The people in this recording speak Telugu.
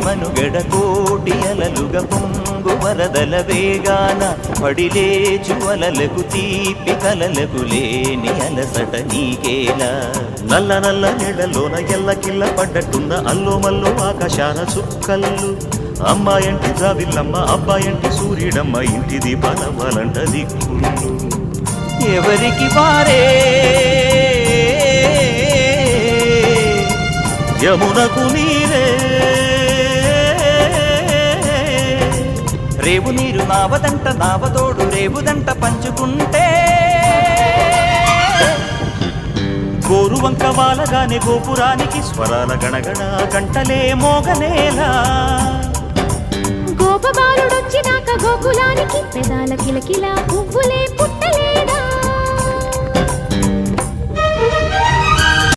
మనుగడ కోటి అలలుగా పొంగు వరదల వేగాన పడిలేచు అలలకు తీపి కలలకు లేని అలసట నీకేలా నల్ల నల్ల నీళ్ళలోన ఎల్లకిల్ల పడ్డట్టున్న అల్లో మల్లో ఆకాశాన చుక్కల్లు అమ్మాయంటి జాబిల్లమ్మ అబ్బాయంటి సూర్యుడమ్మ ఇంటి దీపాల వాలంట దిక్కులు ఎవరికి వారే యమునకు నీరే రేవు నీరు నావదంట నావతోడు రేవుదంట పంచుకుంటే గోరువంక వాలగానే గోపురానికి స్వరాల గణగణ గంటలే మోగనేలా గోపబాలుడొచ్చినాక గోకులానికి పెదాల కిలకిలా పువ్వులే పుట్టలే